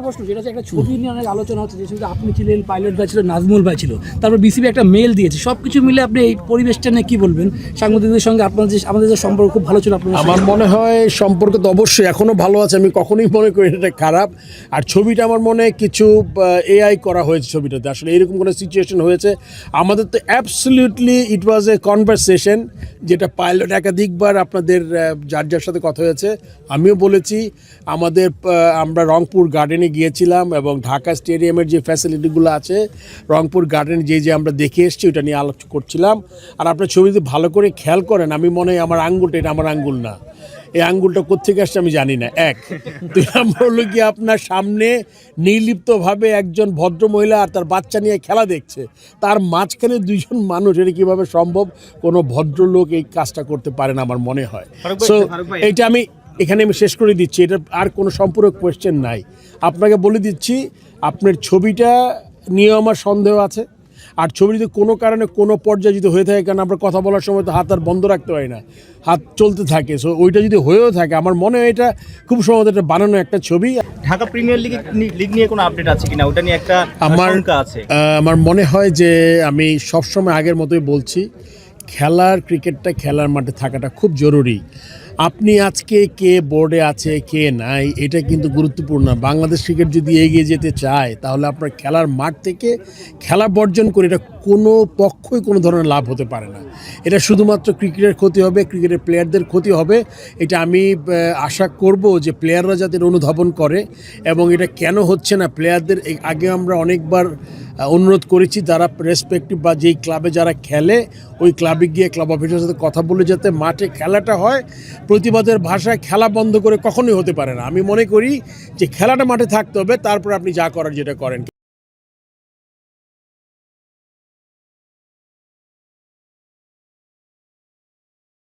প্রশ্ন, যেটা হচ্ছে একটা ছবি নিয়ে অনেক আলোচনা হচ্ছে, যে ছবিতে আপনি ছিলেন, পাইলট ভাই ছিল, নাজমুল ভাই ছিল, তারপর বিসিবি একটা মেল দিয়েছে, সব কিছু মিলে আপনি এই পরিবেশটা নিয়ে কী বলবেন? সাংবাদিকদের সঙ্গে আমাদের যে সম্পর্ক খুব ভালো ছিল আপনার আমার মনে হয় সম্পর্ক তো অবশ্যই এখনও ভালো আছে, আমি কখনোই মনে করি এটা খারাপ। আর ছবিটা আমার মনে হয় কিছু এআই করা হয়েছে ছবিটাতে, আসলে এরকম কোনো সিচুয়েশন হয়েছে আমাদের তো absolutely it was a conversation, যেটা পাইলট একাধিকবার আপনাদের যার সাথে কথা হয়েছে, আমিও বলেছি। আমরা রংপুর গার্ডেনে গিয়েছিলাম এবং ঢাকা স্টেডিয়ামের যে ফ্যাসিলিটিগুলো আছে রংপুর গার্ডেন যে আমরা দেখে এসেছি ওটা নিয়ে আলোচনা করছিলাম। আর আপনার ছবি যদি ভালো করে খেয়াল করেন, আমি মনে হয় আমার আঙ্গুলটা, এটা আমার আঙ্গুল না, এই আঙ্গুলটা কোত্থেকে আসছে আমি জানি না। এক, দুই নম্বর হলো কি, আপনার সামনে নির্লিপ্তভাবে একজন ভদ্রমহিলা আর তার বাচ্চা নিয়ে খেলা দেখছে, তার মাঝখানে দুইজন মানুষ, এটা কীভাবে সম্ভব? কোনো ভদ্রলোক এই কাজটা করতে পারে না আমার মনে হয়। সো এইটা এখানে আমি শেষ করে দিচ্ছি, এটা আর কোনো সম্পূরক কোয়েশ্চেন নাই। আপনাকে বলে দিচ্ছি, আপনার ছবিটা নিয়ে আমার সন্দেহ আছে। আর ছবি যদি কোনো কারণে কোনো পর্যায়ে যদি হয়ে থাকে, কারণ আমরা কথা বলার সময় তো হাত আর বন্ধ রাখতে হয় না, হাত চলতে থাকে, সো ওইটা যদি হয়েও থাকে, আমার মনে হয় এটা খুব সম্ভবত এটা বানানো একটা ছবি। ঢাকা প্রিমিয়ার লিগ নিয়ে কোনো আপডেট আছে কিনা, ওটা নিয়ে একটা শঙ্কা আছে। আমার মনে হয় যে আমি সবসময় আগের মতোই বলছি, ক্রিকেটটা খেলার মাঠে থাকাটা খুব জরুরি। আপনি আজকে কে বোর্ডে আছে কে নাই এটা কিন্তু গুরুত্বপূর্ণ। বাংলাদেশ ক্রিকেট যদি এগিয়ে যেতে চায়, তাহলে আপনার খেলার মাঠ থেকে খেলা বর্জন করে এটা কোনো পক্ষই কোনো ধরনের লাভ হতে পারে না। এটা শুধুমাত্র ক্রিকেটের ক্ষতি হবে, ক্রিকেটের প্লেয়ারদের ক্ষতি হবে। এটা আমি আশা করব যে প্লেয়াররা যাতে অনুধাবন করে, এবং এটা কেন হচ্ছে না, প্লেয়ারদের আগে আমরা অনেকবার অনুরোধ করেছি, তারা রেসপেক্টিভ বা যেই ক্লাবে যারা খেলে ওই ক্লাবে গিয়ে ক্লাব অফিসের সাথে কথা বলে যাতে মাঠে খেলাটা হয়। প্রতিবাদের ভাষায় খেলা বন্ধ করে কখনোই হতে পারে না। আমি মনে করি যে খেলাটা মাঠে থাকতে হবে, তারপর আপনি যা করার যেটা করেন।